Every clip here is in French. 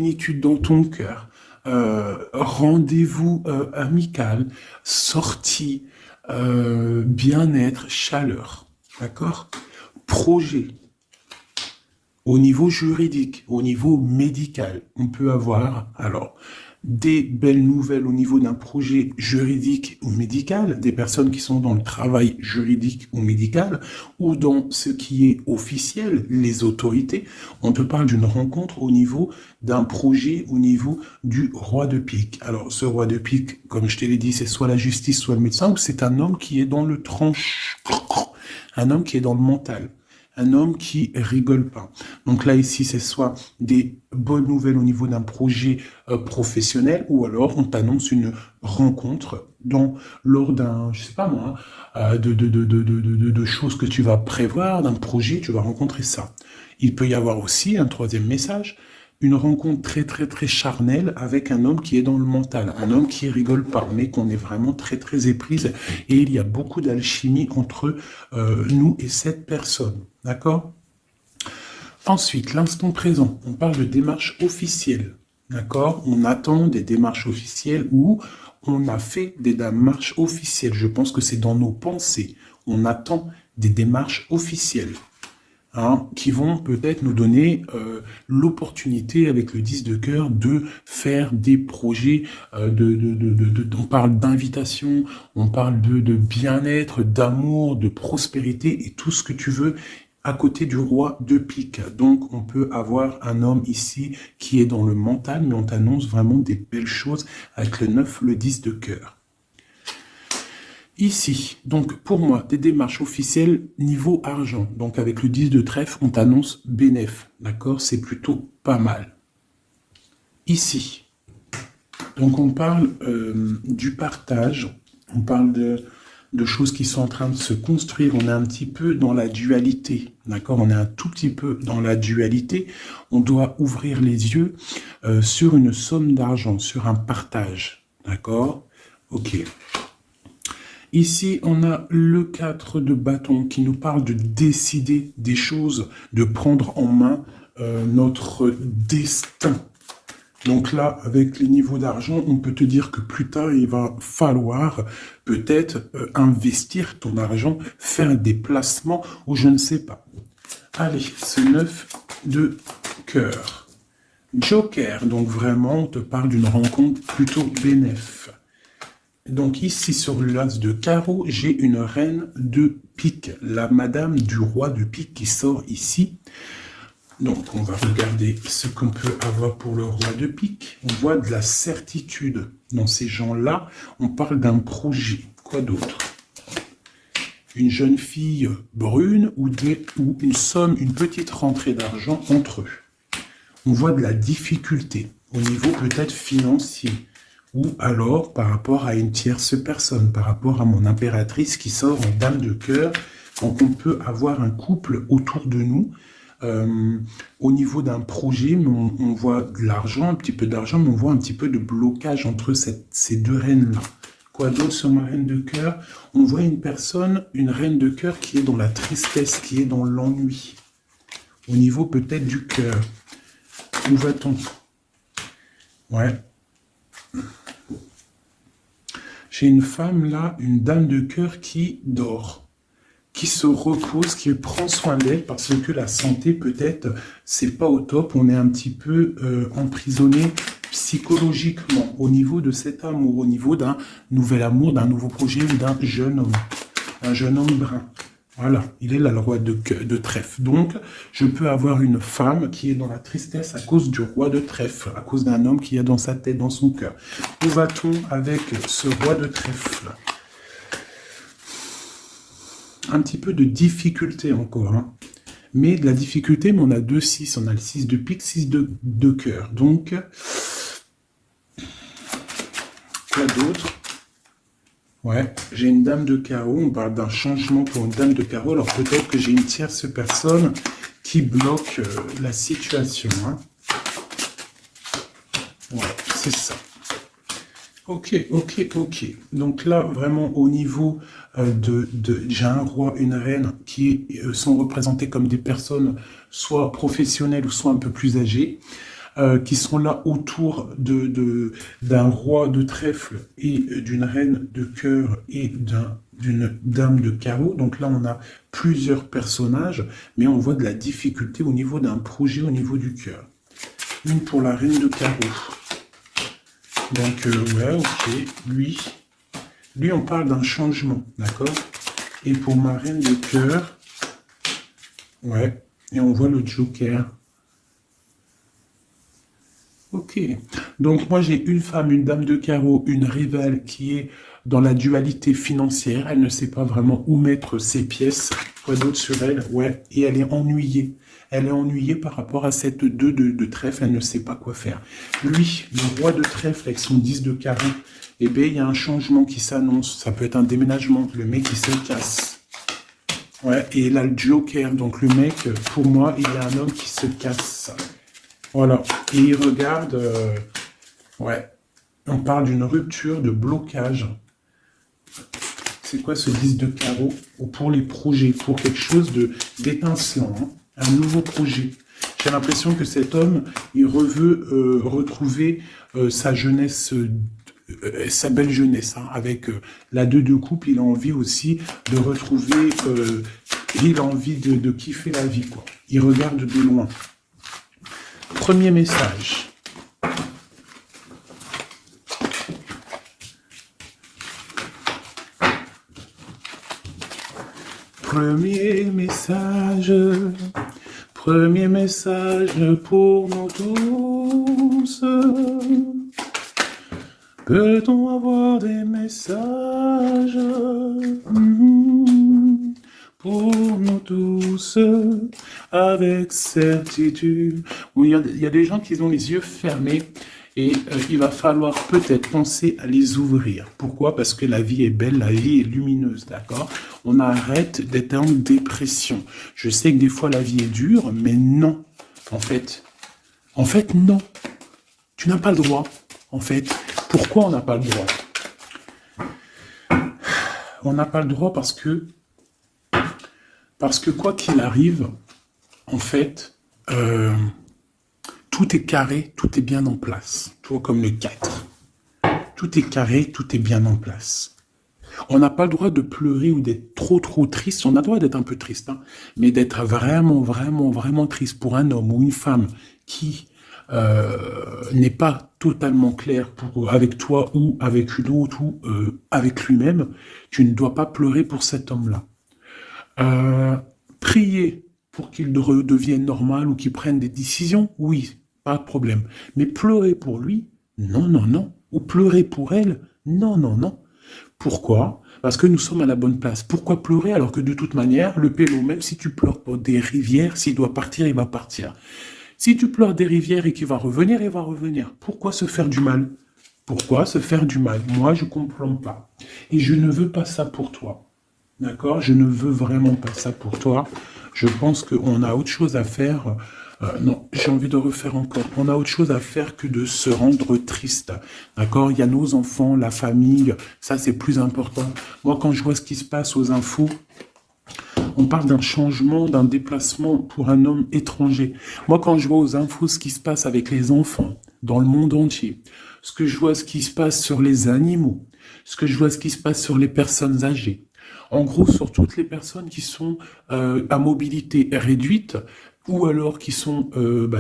plénitude dans ton cœur, rendez-vous amical, sortie, bien-être, chaleur, d'accord? Projet. Au niveau juridique, au niveau médical, on peut avoir alors des belles nouvelles au niveau d'un projet juridique ou médical, des personnes qui sont dans le travail juridique ou médical, ou dans ce qui est officiel, les autorités. On te parle d'une rencontre au niveau d'un projet, au niveau du roi de pique. Alors, ce roi de pique, comme je te l'ai dit, c'est soit la justice, soit le médecin, ou c'est un homme qui est dans le tranche, un homme qui est dans le mental. Un homme qui rigole pas. Donc là, ici, c'est soit des bonnes nouvelles au niveau d'un projet professionnel, ou alors on t'annonce une rencontre lors d'un, je sais pas moi, de choses que tu vas prévoir, d'un projet, tu vas rencontrer ça. Il peut y avoir aussi un troisième message, une rencontre très très très charnelle avec un homme qui est dans le mental, un homme qui rigole pas, mais qu'on est vraiment très très éprise, et il y a beaucoup d'alchimie entre nous et cette personne, d'accord? Ensuite, l'instant présent, on parle de démarches officielles, d'accord? On attend des démarches officielles ou on a fait des démarches officielles. Je pense que c'est dans nos pensées. On attend des démarches officielles. Qui vont peut-être nous donner l'opportunité avec le 10 de cœur de faire des projets, on parle d'invitation, on parle de bien-être, d'amour, de prospérité et tout ce que tu veux à côté du roi de pique. Donc on peut avoir un homme ici qui est dans le mental, mais on t'annonce vraiment des belles choses avec le 9, le 10 de cœur. Ici, donc pour moi, des démarches officielles niveau argent. Donc avec le 10 de trèfle, on t'annonce bénéf. D'accord? C'est plutôt pas mal. Ici, donc on parle du partage, on parle de choses qui sont en train de se construire. On est un petit peu dans la dualité. D'accord? On est un tout petit peu dans la dualité. On doit ouvrir les yeux sur une somme d'argent, sur un partage. D'accord? Ok. Ici, on a le 4 de bâton qui nous parle de décider des choses, de prendre en main notre destin. Donc là, avec les niveaux d'argent, on peut te dire que plus tard, il va falloir peut-être investir ton argent, faire des placements ou je ne sais pas. Allez, ce 9 de cœur. Joker, donc vraiment, on te parle d'une rencontre plutôt bénéf. Donc ici, sur l'as de carreau, j'ai une reine de pique, la madame du roi de pique qui sort ici. Donc on va regarder ce qu'on peut avoir pour le roi de pique. On voit de la certitude dans ces gens-là. On parle d'un projet. Quoi d'autre? Une jeune fille brune ou une somme, une petite rentrée d'argent entre eux. On voit de la difficulté au niveau peut-être financier. Ou alors par rapport à une tierce personne, par rapport à mon impératrice qui sort en dame de cœur. Donc on peut avoir un couple autour de nous, au niveau d'un projet, mais on voit de l'argent, un petit peu d'argent, mais on voit un petit peu de blocage entre ces deux reines-là. Quoi d'autre sur ma reine de cœur? On voit une personne, une reine de cœur qui est dans la tristesse, qui est dans l'ennui. Au niveau peut-être du cœur. Où va-t-on? Ouais. J'ai une femme là, une dame de cœur qui dort, qui se repose, qui prend soin d'elle parce que la santé peut-être c'est pas au top. On est un petit peu emprisonné psychologiquement au niveau de cet amour, au niveau d'un nouvel amour, d'un nouveau projet ou d'un jeune homme, un jeune homme brun. Voilà, il est là le roi de trèfle. Donc, je peux avoir une femme qui est dans la tristesse à cause du roi de trèfle, à cause d'un homme qui a dans sa tête, dans son cœur. Où va-t-on avec ce roi de trèfle? Un petit peu de difficulté encore, hein. Mais de la difficulté, mais on a 2-6, on a le 6 de pique, 6 de cœur. Donc, quoi d'autre? Ouais, j'ai une dame de carreau, on parle d'un changement pour une dame de carreau, alors peut-être que j'ai une tierce personne qui bloque la situation. Hein. Ouais, c'est ça. Ok. Donc là, vraiment au niveau j'ai un roi, une reine qui sont représentés comme des personnes soit professionnelles ou soit un peu plus âgées. qui sont là autour d'un roi de trèfle et d'une reine de cœur et d'une dame de carreau. Donc là, on a plusieurs personnages, mais on voit de la difficulté au niveau d'un projet, au niveau du cœur. Une pour la reine de carreau. Donc, ouais, ok, lui, on parle d'un changement, d'accord? Et pour ma reine de cœur, ouais, et on voit le joker. Ok. Donc moi j'ai une femme, une dame de carreau, une rivale qui est dans la dualité financière. Elle ne sait pas vraiment où mettre ses pièces. Quoi d'autre sur elle? Ouais. Et elle est ennuyée. Elle est ennuyée par rapport à cette 2 de trèfle. Elle ne sait pas quoi faire. Lui, le roi de trèfle avec son 10 de carreau, eh bien il y a un changement qui s'annonce. Ça peut être un déménagement. Le mec il se casse. Ouais. Et là le joker. Donc le mec, pour moi, il y a un homme qui se casse. Voilà, et il regarde, ouais, on parle d'une rupture, de blocage. C'est quoi ce 10 de carreau? Ou pour les projets, pour quelque chose d'étincelant, hein, un nouveau projet. J'ai l'impression que cet homme, il veut retrouver sa jeunesse, sa belle jeunesse, hein, avec la 2 de coupe, il a envie aussi de retrouver, il a envie de kiffer la vie, quoi. Il regarde de loin. Premier message. Premier message. Premier message pour nous tous. Peut-on avoir des messages pour nous tous, avec certitude? Oui, il y a des gens qui ont les yeux fermés et il va falloir peut-être penser à les ouvrir. Pourquoi? Parce que la vie est belle, la vie est lumineuse, d'accord? On arrête d'être en dépression. Je sais que des fois la vie est dure, mais non. En fait, non. Tu n'as pas le droit, en fait. Pourquoi on n'a pas le droit? On n'a pas le droit parce que quoi qu'il arrive, en fait, tout est carré, tout est bien en place. Tu vois, comme le 4. Tout est carré, tout est bien en place. On n'a pas le droit de pleurer ou d'être trop triste. On a le droit d'être un peu triste, hein, mais d'être vraiment triste pour un homme ou une femme qui n'est pas totalement clair avec toi ou avec une autre ou avec lui-même. Tu ne dois pas pleurer pour cet homme-là. Prier pour qu'il redevienne normal ou qu'il prenne des décisions, oui, pas de problème. Mais pleurer pour lui, non. Ou pleurer pour elle, non. Pourquoi? Parce que nous sommes à la bonne place. Pourquoi pleurer alors que de toute manière, le pélo, même si tu pleures pour des rivières, s'il doit partir, il va partir. Si tu pleures des rivières et qu'il va revenir, il va revenir. Pourquoi se faire du mal? Pourquoi se faire du mal? Moi, je ne comprends pas. Et je ne veux pas ça pour toi. D'accord? Je ne veux vraiment pas ça pour toi. Je pense qu'on a autre chose à faire. Non, j'ai envie de refaire encore. On a autre chose à faire que de se rendre triste. D'accord? Il y a nos enfants, la famille. Ça, c'est plus important. Moi, quand je vois ce qui se passe aux infos, on parle d'un changement, d'un déplacement pour un homme étranger. Moi, quand je vois aux infos ce qui se passe avec les enfants dans le monde entier, ce que je vois ce qui se passe sur les animaux, ce que je vois ce qui se passe sur les personnes âgées, en gros sur toutes les personnes qui sont à mobilité réduite ou alors qui sont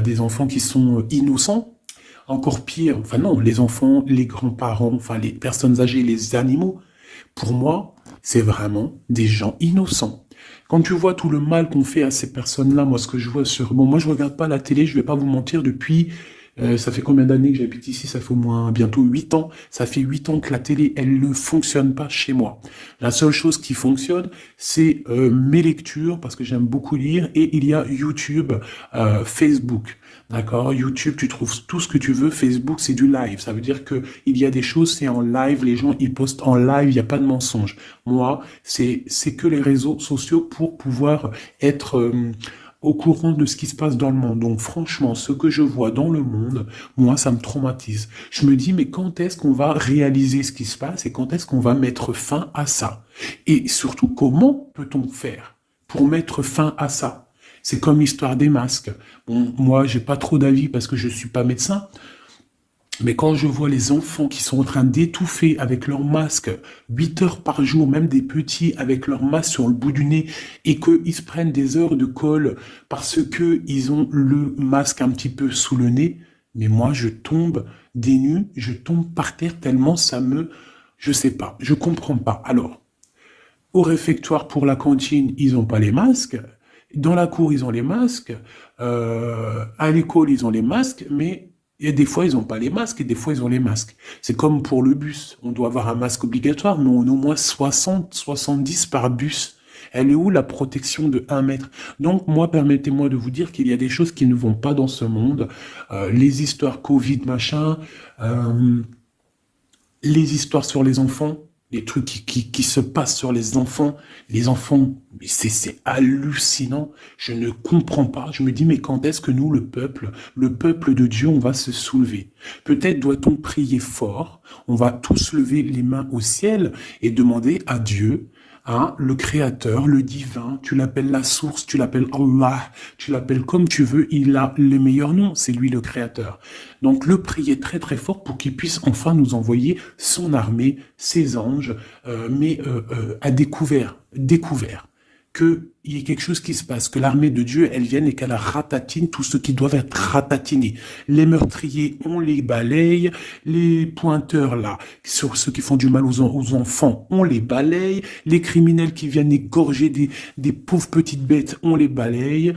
des enfants qui sont innocents, encore pire, enfin non, les enfants, les grands-parents, enfin les personnes âgées, les animaux, pour moi, c'est vraiment des gens innocents. Quand tu vois tout le mal qu'on fait à ces personnes-là, moi, ce que je vois sur... Bon, moi, je regarde pas la télé, je vais pas vous mentir, depuis... ça fait combien d'années que j'habite ici? Ça fait au moins bientôt 8 ans. Ça fait 8 ans que la télé, elle ne fonctionne pas chez moi. La seule chose qui fonctionne, c'est mes lectures, parce que j'aime beaucoup lire, et il y a YouTube, Facebook. D'accord? YouTube, tu trouves tout ce que tu veux. Facebook, c'est du live. Ça veut dire que il y a des choses, c'est en live. Les gens, ils postent en live. Il n'y a pas de mensonge. Moi, c'est que les réseaux sociaux pour pouvoir être au courant de ce qui se passe dans le monde. Donc, franchement, ce que je vois dans le monde, moi, ça me traumatise. Je me dis, mais quand est-ce qu'on va réaliser ce qui se passe et quand est-ce qu'on va mettre fin à ça? Et surtout, comment peut-on faire pour mettre fin à ça? C'est comme l'histoire des masques. Bon, moi, j'ai pas trop d'avis parce que je suis pas médecin. Mais quand je vois les enfants qui sont en train d'étouffer avec leur masque 8 heures par jour, même des petits avec leur masque sur le bout du nez, et qu'ils se prennent des heures de colle parce que ils ont le masque un petit peu sous le nez, mais moi je tombe des nues, je tombe par terre tellement ça me... Je sais pas, je comprends pas. Alors, au réfectoire pour la cantine, ils ont pas les masques. Dans la cour, ils ont les masques. À l'école, ils ont les masques, mais et des fois, ils n'ont pas les masques et des fois, ils ont les masques. C'est comme pour le bus. On doit avoir un masque obligatoire, mais on a au moins 60, 70 par bus. Elle est où la protection de 1 mètre? Donc, moi, permettez-moi de vous dire qu'il y a des choses qui ne vont pas dans ce monde. Les histoires Covid, machin, les histoires sur les enfants, les trucs qui se passent sur les enfants, c'est hallucinant. Je ne comprends pas. Je me dis, mais quand est-ce que nous, le peuple de Dieu, on va se soulever? Peut-être doit-on prier fort. On va tous lever les mains au ciel et demander à Dieu, hein, le créateur, le divin, tu l'appelles la source, tu l'appelles Allah, tu l'appelles comme tu veux, il a le meilleur nom, c'est lui le créateur. Donc le prier très très fort pour qu'il puisse enfin nous envoyer son armée, ses anges, à découvert, qu'il y ait quelque chose qui se passe, que l'armée de Dieu, elle vienne et qu'elle ratatine tous ceux qui doivent être ratatinés. Les meurtriers, on les balaye, les pointeurs là, sur ceux qui font du mal aux enfants, on les balaye, les criminels qui viennent égorger des pauvres petites bêtes, on les balaye,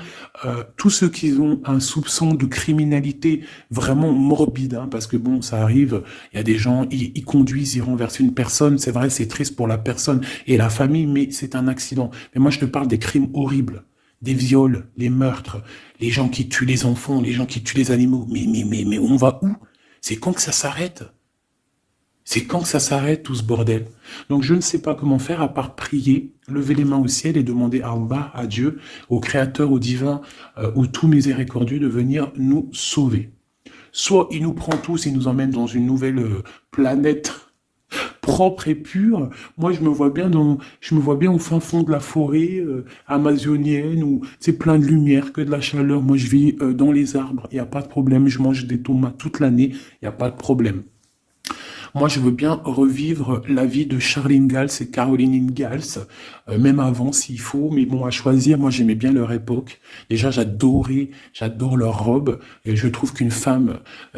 tous ceux qui ont un soupçon de criminalité vraiment morbide, hein, parce que bon, ça arrive, il y a des gens, ils conduisent, ils renversent une personne, c'est vrai, c'est triste pour la personne et la famille, mais c'est un accident. Mais moi, je te parle des crimes horribles, des viols, les meurtres, les gens qui tuent les enfants, les gens qui tuent les animaux. Mais on va où? C'est quand que ça s'arrête? C'est quand que ça s'arrête tout ce bordel? Donc je ne sais pas comment faire à part prier, lever les mains au ciel et demander à Allah, à Dieu, au Créateur, au Divin, au tout miséricordieux de venir nous sauver. Soit il nous prend tous et nous emmène dans une nouvelle planète propre et pure. Moi, je me vois bien au fin fond de la forêt amazonienne où c'est plein de lumière, que de la chaleur. Moi, je vis dans les arbres, il n'y a pas de problème. Je mange des tomates toute l'année, il n'y a pas de problème. Moi, je veux bien revivre la vie de Charlene Gals et Caroline Ingalls, même avant s'il faut, mais bon, à choisir, moi j'aimais bien leur époque. Déjà, j'adore leurs robes, et je trouve qu'une femme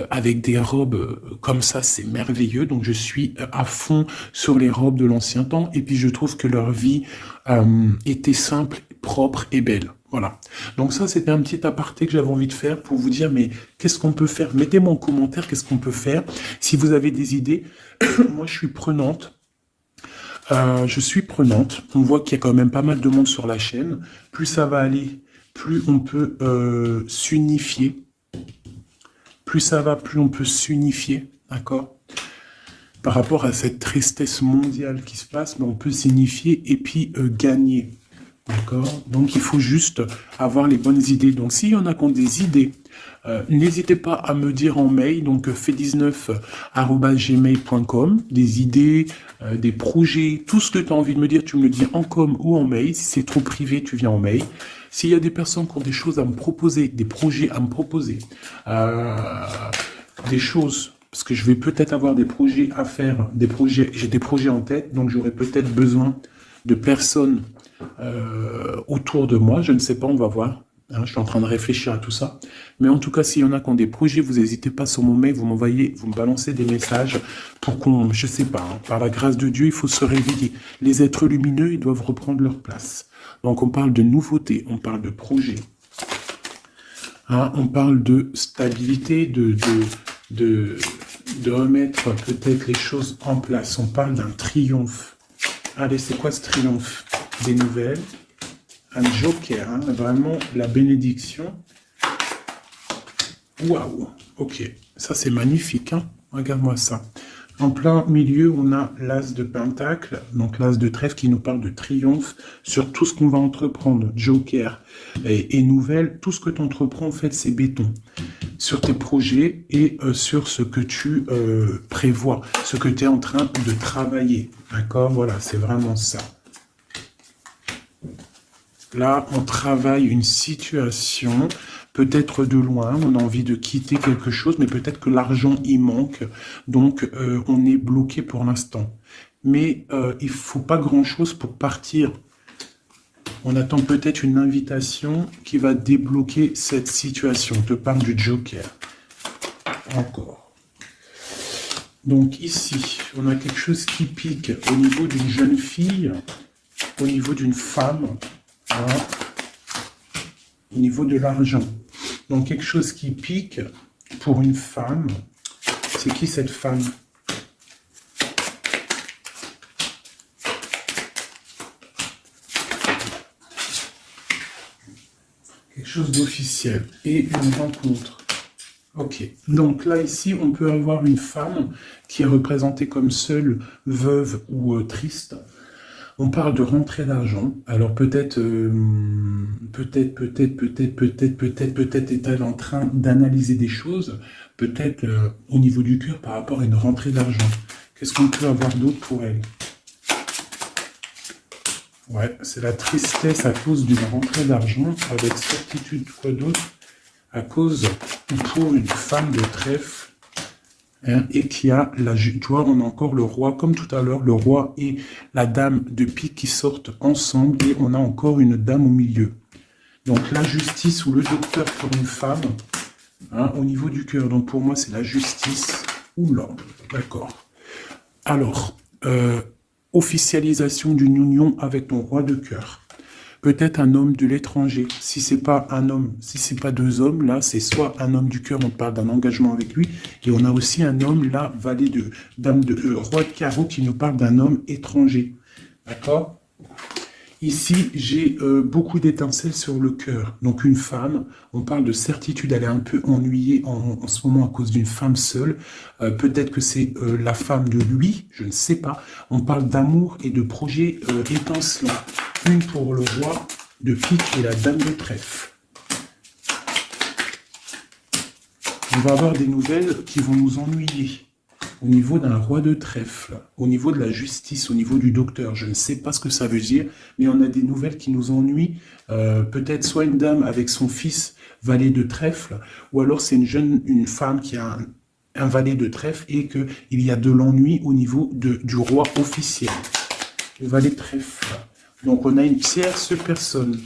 avec des robes comme ça, c'est merveilleux, donc je suis à fond sur les robes de l'ancien temps, et puis je trouve que leur vie était simple, propre et belle. Voilà. Donc ça, c'était un petit aparté que j'avais envie de faire pour vous dire, mais qu'est-ce qu'on peut faire? Mettez-moi en commentaire qu'est-ce qu'on peut faire. Si vous avez des idées, moi je suis prenante. On voit qu'il y a quand même pas mal de monde sur la chaîne. Plus ça va aller, plus on peut s'unifier. Plus ça va, plus on peut s'unifier. D'accord? Par rapport à cette tristesse mondiale qui se passe, mais on peut s'unifier et puis gagner. D'accord? Donc, il faut juste avoir les bonnes idées. Donc, s'il y en a qui ont des idées, n'hésitez pas à me dire en mail, donc fait19@gmail.com, des idées, des projets, tout ce que tu as envie de me dire, tu me le dis en com ou en mail. Si c'est trop privé, tu viens en mail. S'il y a des personnes qui ont des choses à me proposer, des projets à me proposer, des choses... Parce que je vais peut-être avoir des projets à faire, j'ai des projets en tête, donc j'aurai peut-être besoin de personnes autour de moi, je ne sais pas, on va voir. Hein, je suis en train de réfléchir à tout ça. Mais en tout cas, s'il y en a qui ont des projets, vous n'hésitez pas sur mon mail, vous m'envoyez, vous me balancez des messages pour qu'on, je sais pas, hein, par la grâce de Dieu, il faut se réveiller. Les êtres lumineux, ils doivent reprendre leur place. Donc on parle de nouveautés, on parle de projets. Hein, on parle de stabilité, de remettre peut-être les choses en place. On parle d'un triomphe. Allez, c'est quoi ce triomphe? Des nouvelles, un joker, hein, vraiment la bénédiction. Waouh, ok, ça c'est magnifique, hein. Regarde-moi ça. En plein milieu, on a l'as de pentacle, donc l'as de trèfle qui nous parle de triomphe sur tout ce qu'on va entreprendre. Joker et nouvelle, tout ce que tu entreprends, en fait, c'est béton. Sur tes projets et sur ce que tu prévois, ce que tu es en train de travailler. D'accord? Voilà, c'est vraiment ça. Là, on travaille une situation, peut-être de loin, on a envie de quitter quelque chose, mais peut-être que l'argent y manque, donc on est bloqué pour l'instant. Mais il ne faut pas grand-chose pour partir. On attend peut-être une invitation qui va débloquer cette situation. On te parle du Joker. Encore. Donc ici, on a quelque chose qui pique au niveau d'une jeune fille, au niveau d'une femme, hein, au niveau de l'argent. Donc quelque chose qui pique pour une femme. C'est qui cette femme? Quelque chose d'officiel et une rencontre. Ok, donc là ici on peut avoir une femme qui est représentée comme seule, veuve ou triste. On parle de rentrée d'argent. Alors peut-être est-elle en train d'analyser des choses, peut-être au niveau du cœur par rapport à une rentrée d'argent. Qu'est-ce qu'on peut avoir d'autre pour elle? Ouais, c'est la tristesse à cause d'une rentrée d'argent, avec certitude, quoi d'autre? À cause, pour une femme de trèfle, hein, et qui a tu vois, on a encore le roi, comme tout à l'heure, le roi et la dame de pique qui sortent ensemble, et on a encore une dame au milieu. Donc la justice ou le docteur pour une femme, hein, au niveau du cœur. Donc pour moi, c'est la justice ou l'ordre. D'accord. Alors, officialisation d'une union avec ton roi de cœur. Peut-être un homme de l'étranger. Si c'est pas un homme, si c'est pas deux hommes, là, c'est soit un homme du cœur, on parle d'un engagement avec lui, et on a aussi un homme, là, valet de dame de roi de carreau, qui nous parle d'un homme étranger. D'accord? Ici, j'ai beaucoup d'étincelles sur le cœur. Donc une femme, on parle de certitude, elle est un peu ennuyée en ce moment à cause d'une femme seule. Peut-être que c'est la femme de lui, je ne sais pas. On parle d'amour et de projets étincelants. Une pour le roi de pique et la dame de trèfle. On va avoir des nouvelles qui vont nous ennuyer. Au niveau d'un roi de trèfle, au niveau de la justice, au niveau du docteur, je ne sais pas ce que ça veut dire, mais on a des nouvelles qui nous ennuient. Peut-être soit une dame avec son fils valet de trèfle, ou alors c'est une femme qui a un valet de trèfle et qu'il y a de l'ennui au niveau du roi officiel. Le valet de trèfle. Donc on a une tierce personne.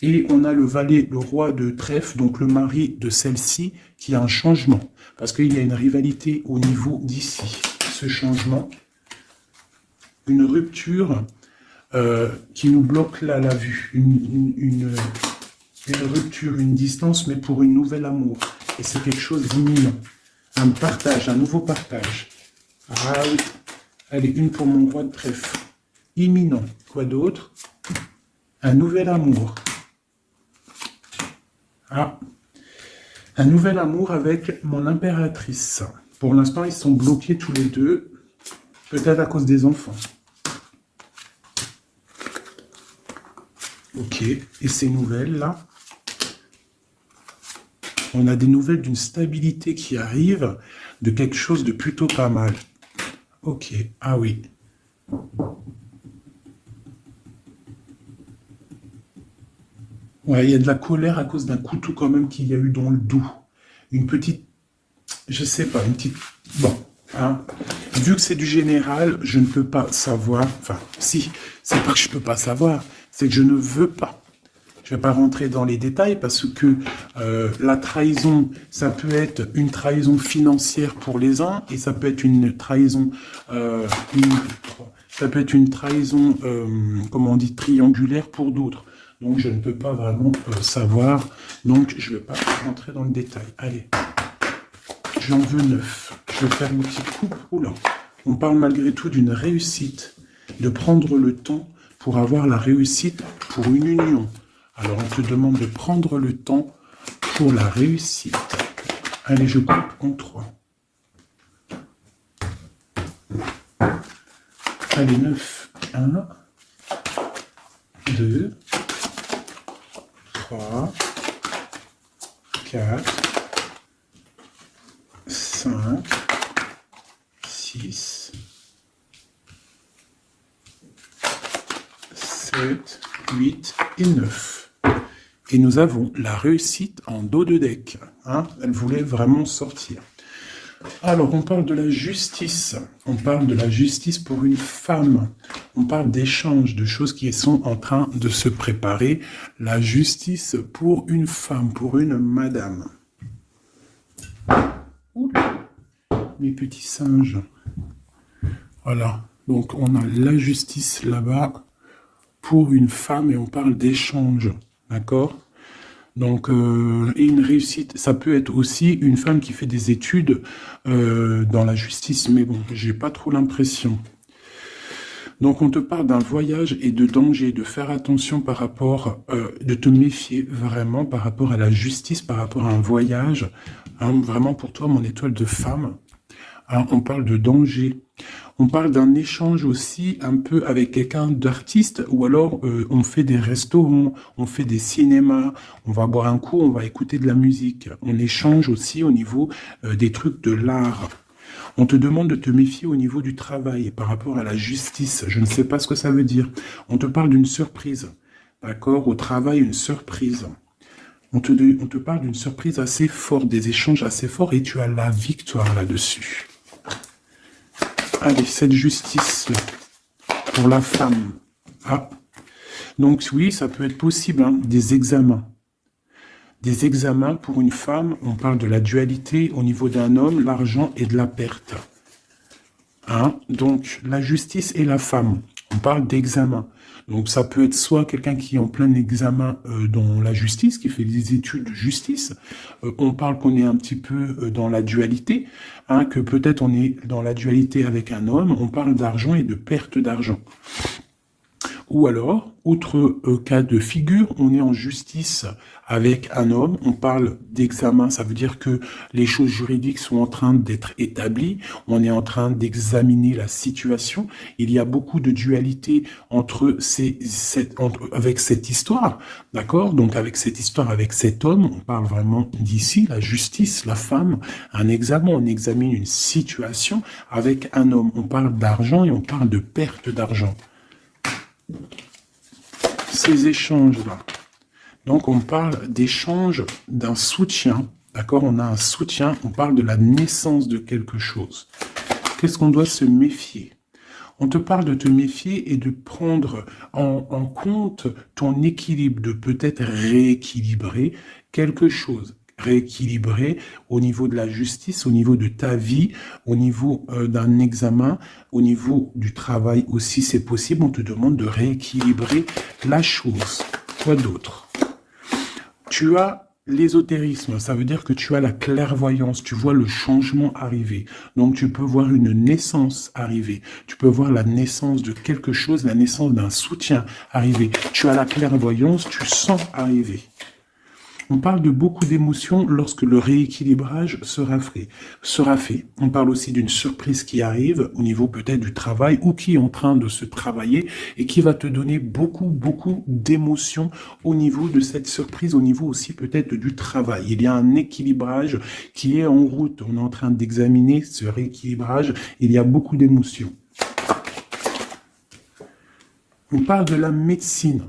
Et on a le valet, le roi de trèfle, donc le mari de celle-ci, qui a un changement. Parce qu'il y a une rivalité au niveau d'ici. Ce changement, une rupture qui nous bloque là la vue. Une rupture, une distance, mais pour une nouvelle amour. Et c'est quelque chose d'imminent. Un partage, un nouveau partage. Ah oui. Allez, une pour mon roi de trèfle. Imminent. Quoi d'autre? Un nouvel amour. Ah, un nouvel amour avec mon impératrice. Pour l'instant, ils sont bloqués tous les deux, peut-être à cause des enfants. Ok, et ces nouvelles-là, on a des nouvelles d'une stabilité qui arrive, de quelque chose de plutôt pas mal. Ok, ah oui. Ouais, il y a de la colère à cause d'un couteau quand même qu'il y a eu dans le dos. Une petite, je sais pas, une petite... Bon, hein. Vu que c'est du général, je ne peux pas savoir... Enfin, si, c'est pas que je peux pas savoir, c'est que je ne veux pas. Je ne vais pas rentrer dans les détails parce que la trahison, ça peut être une trahison financière pour les uns et ça peut être une trahison... ça peut être une trahison, comment on dit, triangulaire pour d'autres. Donc, je ne peux pas vraiment savoir. Donc, je ne vais pas rentrer dans le détail. Allez, j'en veux 9. Je vais faire une petite coupe. Oula. On parle malgré tout d'une réussite, de prendre le temps pour avoir la réussite pour une union. Alors, on te demande de prendre le temps pour la réussite. Allez, je coupe en 3. Allez, 9. 1, 2, 3, 4, 5, 6, 7, 8, et 9. Et nous avons la réussite en dos de deck. Hein, elle voulait vraiment sortir. Alors, on parle de la justice. On parle de la justice pour une femme. On parle d'échanges, de choses qui sont en train de se préparer. La justice pour une femme, pour une madame. Oula, mes petits singes. Voilà. Donc, on a la justice là-bas pour une femme et on parle d'échange. D'accord ? Donc, et une réussite, ça peut être aussi une femme qui fait des études dans la justice, mais bon, j'ai pas trop l'impression. Donc, on te parle d'un voyage et de danger, de faire attention par rapport, de te méfier vraiment par rapport à la justice, par rapport à un voyage. Hein, vraiment pour toi, mon étoile de femme. Hein, on parle de danger. On parle d'un échange aussi un peu avec quelqu'un d'artiste, ou alors on fait des restaurants, on fait des cinémas, on va boire un coup, on va écouter de la musique. On échange aussi au niveau des trucs de l'art. On te demande de te méfier au niveau du travail par rapport à la justice. Je ne sais pas ce que ça veut dire. On te parle d'une surprise. D'accord ? Au travail, une surprise. On te parle d'une surprise assez forte, des échanges assez forts, et tu as la victoire là-dessus. Allez, cette justice pour la femme. Ah. Donc oui, ça peut être possible, hein, des examens. Des examens pour une femme, on parle de la dualité au niveau d'un homme, l'argent et de la perte. Hein? Donc la justice et la femme, on parle d'examen. Donc ça peut être soit quelqu'un qui est en plein examen dans la justice, qui fait des études de justice. On parle qu'on est un petit peu dans la dualité, hein, que peut-être on est dans la dualité avec un homme. On parle d'argent et de perte d'argent. Ou alors, autre cas de figure, on est en justice avec un homme, on parle d'examen, ça veut dire que les choses juridiques sont en train d'être établies, on est en train d'examiner la situation, il y a beaucoup de dualité entre avec cette histoire, d'accord ? Donc avec cette histoire, avec cet homme, on parle vraiment d'ici, la justice, la femme, un examen, on examine une situation avec un homme, on parle d'argent et on parle de perte d'argent. Ces échanges-là. Donc, on parle d'échange d'un soutien. D'accord ? On a un soutien, on parle de la naissance de quelque chose. Qu'est-ce qu'on doit se méfier ? On te parle de te méfier et de prendre en compte ton équilibre, de peut-être rééquilibrer quelque chose. Rééquilibrer au niveau de la justice, au niveau de ta vie, au niveau d'un examen, au niveau du travail aussi, c'est possible. On te demande de rééquilibrer la chose. Quoi d'autre ? Tu as l'ésotérisme, ça veut dire que tu as la clairvoyance, tu vois le changement arriver. Donc tu peux voir une naissance arriver, tu peux voir la naissance de quelque chose, la naissance d'un soutien arriver. Tu as la clairvoyance, tu sens arriver. On parle de beaucoup d'émotions lorsque le rééquilibrage sera fait. On parle aussi d'une surprise qui arrive au niveau peut-être du travail ou qui est en train de se travailler et qui va te donner beaucoup d'émotions au niveau de cette surprise, au niveau aussi peut-être du travail. Il y a un équilibrage qui est en route. On est en train d'examiner ce rééquilibrage. Il y a beaucoup d'émotions. On parle de la médecine,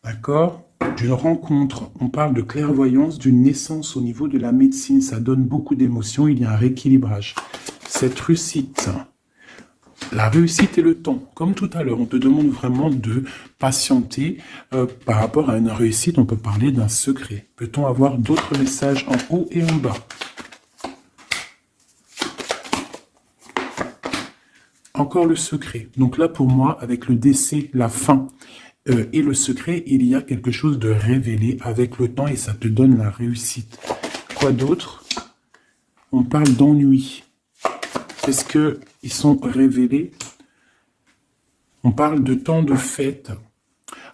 d'accord ? D'une rencontre, on parle de clairvoyance, d'une naissance au niveau de la médecine, ça donne beaucoup d'émotions, il y a un rééquilibrage. Cette réussite, la réussite et le temps, comme tout à l'heure, on te demande vraiment de patienter par rapport à une réussite, on peut parler d'un secret. Peut-on avoir d'autres messages en haut et en bas ? Encore le secret. Donc là, pour moi, avec le décès, la fin, et le secret, il y a quelque chose de révélé avec le temps et ça te donne la réussite. Quoi d'autre ? On parle d'ennui. Est-ce qu'ils sont révélés ? On parle de temps de fête.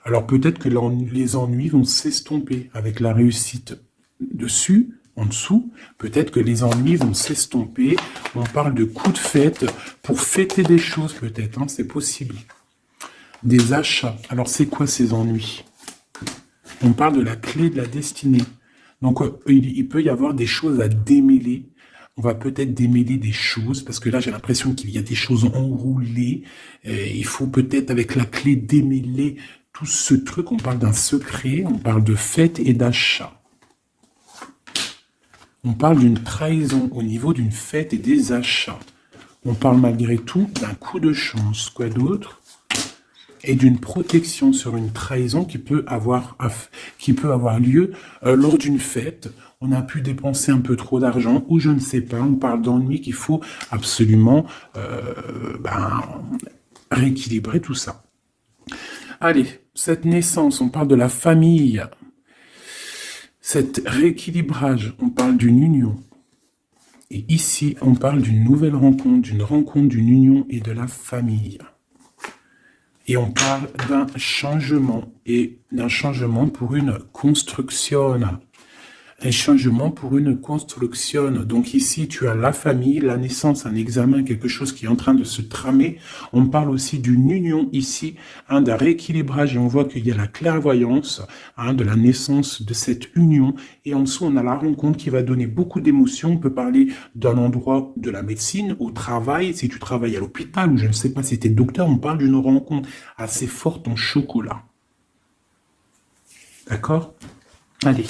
Alors peut-être que les ennuis vont s'estomper avec la réussite dessus, en dessous. Peut-être que les ennuis vont s'estomper. On parle de coups de fête pour fêter des choses peut-être, hein, c'est possible. Des achats. Alors, c'est quoi ces ennuis ? On parle de la clé de la destinée. Donc, il peut y avoir des choses à démêler. On va peut-être démêler des choses, parce que là, j'ai l'impression qu'il y a des choses enroulées. Il faut peut-être, avec la clé, démêler tout ce truc, on parle d'un secret, on parle de fête et d'achat. On parle d'une trahison au niveau d'une fête et des achats. On parle malgré tout d'un coup de chance, quoi d'autre? Et d'une protection sur une trahison qui peut avoir lieu lors d'une fête. On a pu dépenser un peu trop d'argent, ou je ne sais pas, on parle d'ennui qu'il faut absolument rééquilibrer tout ça. Allez, cette naissance, on parle de la famille. Cet rééquilibrage, on parle d'une union. Et ici, on parle d'une nouvelle rencontre, d'une union et de la famille. Et on parle d'un changement, et d'un changement pour une construction. Un changement pour une construction. Donc ici, tu as la famille, la naissance, un examen, quelque chose qui est en train de se tramer. On parle aussi d'une union ici, d'un rééquilibrage, et on voit qu'il y a la clairvoyance de la naissance de cette union. Et en dessous, on a la rencontre qui va donner beaucoup d'émotions. On peut parler d'un endroit de la médecine, au travail, si tu travailles à l'hôpital, ou je ne sais pas si tu es docteur, on parle d'une rencontre assez forte en chocolat. D'accord? Allez.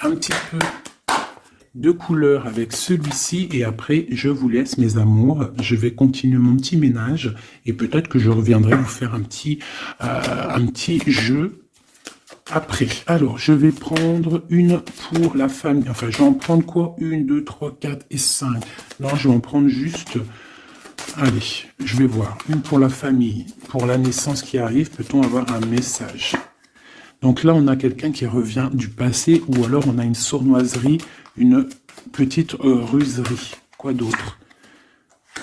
Un petit peu de couleur avec celui-ci et après je vous laisse mes amours, je vais continuer mon petit ménage et peut-être que je reviendrai vous faire un petit jeu après. Alors je vais prendre une pour la famille, enfin je vais en prendre quoi? 1, 2, 3, 4 et 5. Non, je vais en prendre juste, allez, je vais voir, une pour la famille, pour la naissance qui arrive, peut-on avoir un message? Donc là, on a quelqu'un qui revient du passé, ou alors on a une sournoiserie, une petite ruserie. Quoi d'autre?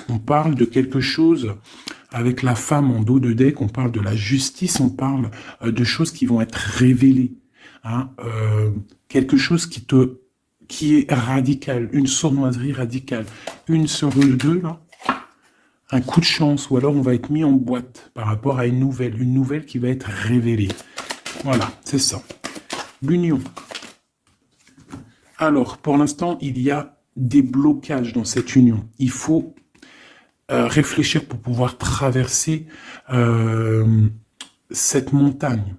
On parle de quelque chose avec la femme en dos de deck, on parle de la justice, on parle de choses qui vont être révélées. Quelque chose qui est radical, une sournoiserie radicale. Une sur deux, là, un coup de chance, ou alors on va être mis en boîte par rapport à une nouvelle qui va être révélée. Voilà, c'est ça. L'union. Alors, pour l'instant, il y a des blocages dans cette union. Il faut réfléchir pour pouvoir traverser cette montagne.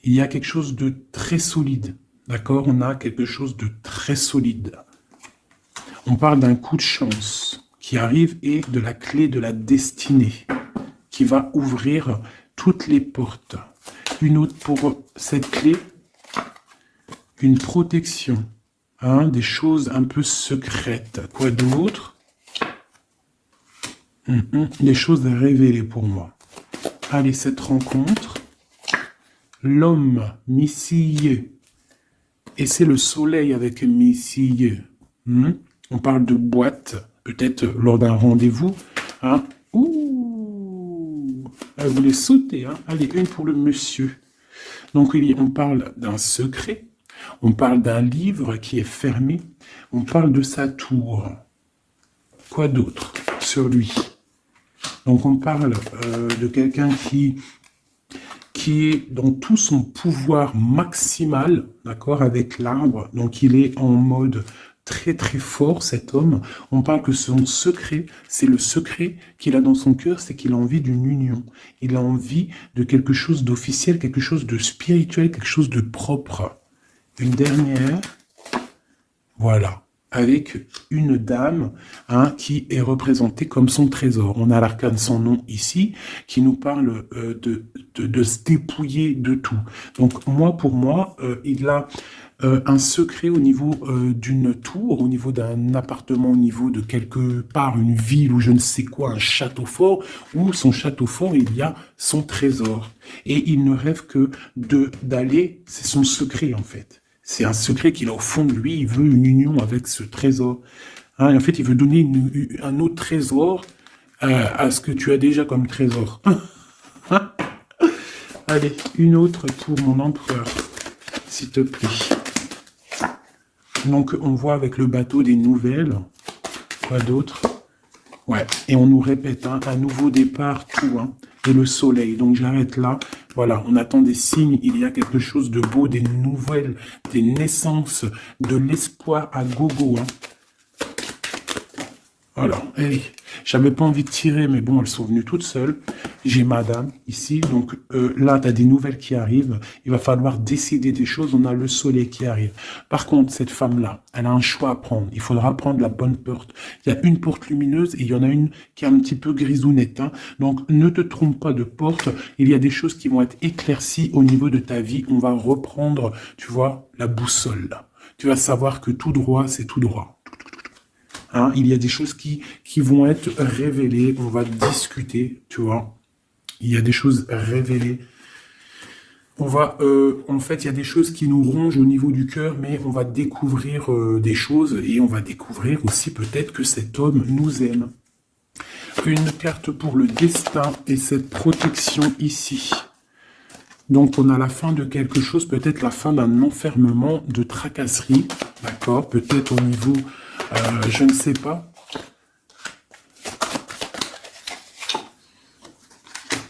Il y a quelque chose de très solide. D'accord? On a quelque chose de très solide. On parle d'un coup de chance qui arrive et de la clé de la destinée qui va ouvrir toutes les portes. Une autre pour cette clé, une protection, des choses un peu secrètes. Quoi d'autre? Des choses à révéler pour moi. Allez, cette rencontre, l'homme missilleux, et c'est le soleil avec missilleux. On parle de boîte, peut-être lors d'un rendez-vous. Elle voulait sauter, Allez, une pour le monsieur. Donc, on parle d'un secret, on parle d'un livre qui est fermé, on parle de sa tour. Quoi d'autre sur lui? Donc, on parle de quelqu'un qui est dans tout son pouvoir maximal, d'accord, avec l'arbre. Donc, il est en mode très très fort, cet homme. On parle que son secret, c'est le secret qu'il a dans son cœur, c'est qu'il a envie d'une union. Il a envie de quelque chose d'officiel, quelque chose de spirituel, quelque chose de propre. Une dernière, voilà, avec une dame qui est représentée comme son trésor. On a l'arcane sans nom ici, qui nous parle de se dépouiller de tout. Donc pour moi, il a un secret au niveau d'une tour, au niveau d'un appartement, au niveau de quelque part, une ville ou je ne sais quoi, un château fort, où son château fort, il y a son trésor. Et il ne rêve que d'aller, c'est son secret en fait. C'est un secret qu'il a au fond de lui, il veut une union avec ce trésor. En fait, il veut donner un autre trésor à ce que tu as déjà comme trésor. Allez, une autre pour mon empereur, s'il te plaît. Donc, on voit avec le bateau des nouvelles. Quoi d'autre? Ouais, et on nous répète un nouveau départ, tout. Et le soleil. Donc, j'arrête là. Voilà, on attend des signes. Il y a quelque chose de beau, des nouvelles, des naissances, de l'espoir à gogo. Voilà, allez. J'avais pas envie de tirer, mais bon, elles sont venues toutes seules. j'ai madame ici, donc là, tu as des nouvelles qui arrivent. Il va falloir décider des choses. On a le soleil qui arrive. Par contre, cette femme-là, elle a un choix à prendre. Il faudra prendre la bonne porte. Il y a une porte lumineuse et il y en a une qui est un petit peu grisounette. Hein. Donc, ne te trompe pas de porte. Il y a des choses qui vont être éclaircies au niveau de ta vie. On va reprendre, tu vois, la boussole. Là. Tu vas savoir que tout droit, c'est tout droit. Hein, il y a des choses qui vont être révélées. On va discuter, tu vois. Il y a des choses révélées. On va, en fait, il y a des choses qui nous rongent au niveau du cœur, mais on va découvrir des choses et on va découvrir aussi peut-être que cet homme nous aime. Une carte pour le destin et cette protection ici. Donc, on a la fin de quelque chose, peut-être la fin d'un enfermement, de tracasserie, d'accord? Peut-être au niveau, je ne sais pas.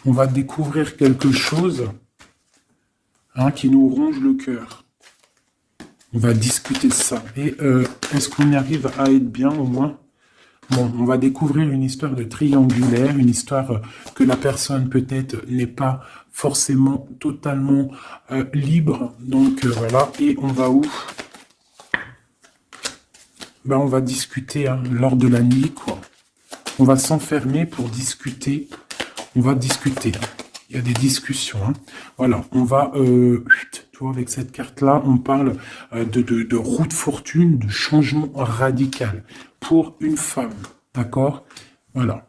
On va découvrir quelque chose hein, qui nous ronge le cœur. On va discuter de ça. Et est-ce qu'on y arrive à être bien au moins? Bon, on va découvrir une histoire de triangulaire, une histoire que la personne peut-être n'est pas forcément totalement libre. Donc voilà, et on va où? Ben, on va discuter hein, lors de la nuit, quoi. On va s'enfermer pour discuter. On va discuter. Il y a des discussions. Hein. Voilà, on va... tu vois, avec cette carte-là, on parle de roue de fortune, de changement radical pour une femme. D'accord? Voilà.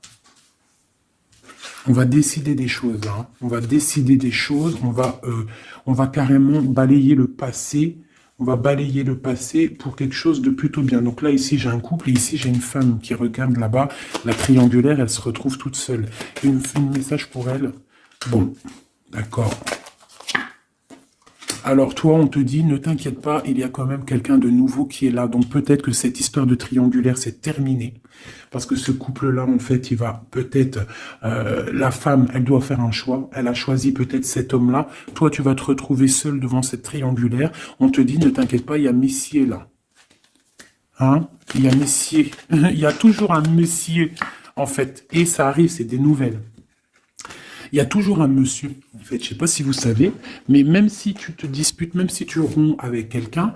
On va décider des choses. Hein. On va décider des choses. On va carrément balayer le passé. On va balayer le passé pour quelque chose de plutôt bien. Donc là, ici, j'ai un couple et ici, j'ai une femme qui regarde là-bas. La triangulaire, elle se retrouve toute seule. Une message pour elle. Bon, d'accord. Alors toi, on te dit, ne t'inquiète pas, il y a quand même quelqu'un de nouveau qui est là. Donc peut-être que cette histoire de triangulaire, c'est terminé. Parce que ce couple-là, en fait, il va peut-être... la femme, elle doit faire un choix. Elle a choisi peut-être cet homme-là. Toi, tu vas te retrouver seul devant cette triangulaire. On te dit, ne t'inquiète pas, il y a Messier là. Hein? Il y a Messier. Il y a toujours un Messier, en fait. Et ça arrive, c'est des nouvelles. Il y a toujours un monsieur, en fait, je ne sais pas si vous savez, mais même si tu te disputes, même si tu romps avec quelqu'un,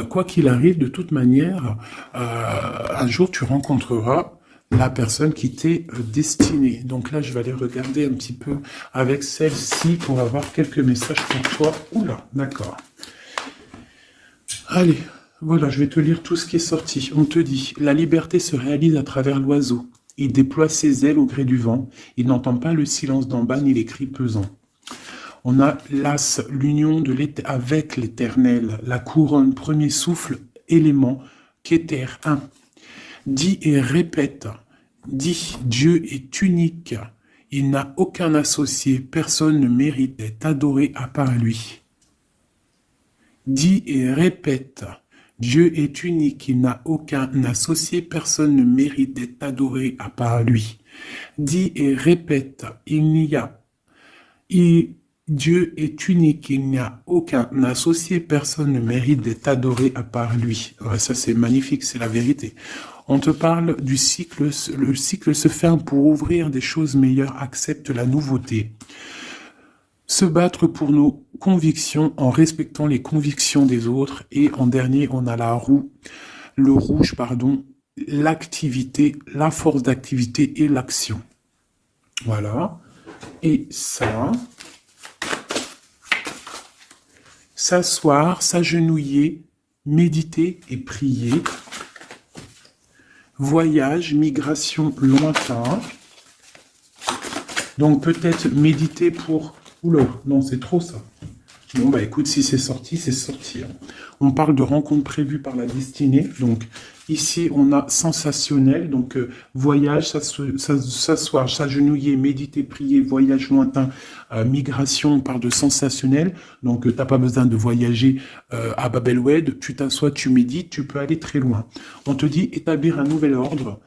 quoi qu'il arrive, de toute manière, un jour tu rencontreras la personne qui t'est destinée. Donc là, je vais aller regarder un petit peu avec celle-ci pour avoir quelques messages pour toi. Oula, d'accord. Allez, voilà, je vais te lire tout ce qui est sorti. On te dit, la liberté se réalise à travers l'oiseau. Il déploie ses ailes au gré du vent. Il n'entend pas le silence d'en bas ni les cris pesants. On a l'as, l'union avec l'éternel, la couronne, premier souffle, élément, qu'éter, un. Dis et répète. Dis, Dieu est unique. Il n'a aucun associé. Personne ne mérite d'être adoré à part lui. Dis et répète. Dieu est unique, il n'a aucun associé, personne ne mérite d'être adoré à part lui. Dis et répète, Dieu est unique, il n'y a aucun associé, personne ne mérite d'être adoré à part lui. Ouais, ça c'est magnifique, c'est la vérité. On te parle du cycle, le cycle se ferme pour ouvrir des choses meilleures, accepte la nouveauté. Se battre pour nos convictions en respectant les convictions des autres. Et en dernier, on a la roue, le rouge, pardon, l'activité, la force d'activité et l'action. Voilà. Et ça, s'asseoir, s'agenouiller, méditer et prier. Voyage, migration lointain. Donc peut-être méditer pour... Oula, non, c'est trop ça. Bon, bah écoute, si c'est sorti, c'est sorti. Hein. On parle de rencontres prévues par la destinée. Donc ici, on a sensationnel. Donc voyage, s'asseoir, s'agenouiller, méditer, prier, voyage lointain, migration, on parle de sensationnel. Donc tu n'as pas besoin de voyager à Bab el-Oued. Tu t'assois, tu médites, tu peux aller très loin. On te dit établir un nouvel ordre.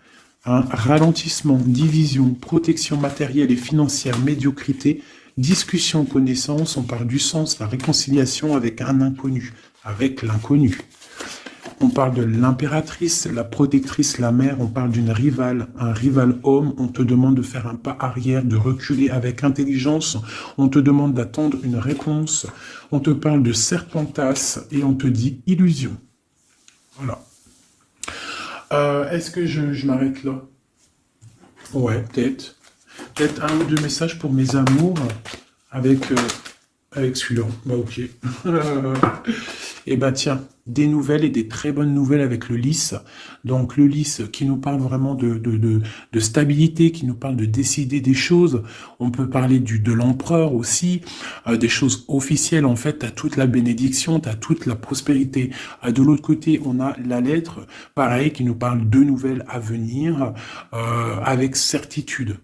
Hein, ralentissement, division, protection matérielle et financière, médiocrité, discussion, connaissance, on parle du sens, la réconciliation avec un inconnu, avec l'inconnu. On parle de l'impératrice, la protectrice, la mère. On parle d'une rivale, un rival homme. On te demande de faire un pas arrière, de reculer avec intelligence. On te demande d'attendre une réponse. On te parle de serpentas et on te dit illusion. Voilà. Est-ce que je m'arrête là? Ouais, peut-être. Peut-être un ou deux messages pour mes amours avec celui-là. Bah ok. Et bah tiens, des nouvelles et des très bonnes nouvelles avec le lys. Donc le lys qui nous parle vraiment de stabilité, qui nous parle de décider des choses. On peut parler de l'empereur aussi, des choses officielles en fait. T'as toute la bénédiction, t'as toute la prospérité. De l'autre côté, on a la lettre, pareil, qui nous parle de nouvelles à venir avec certitude.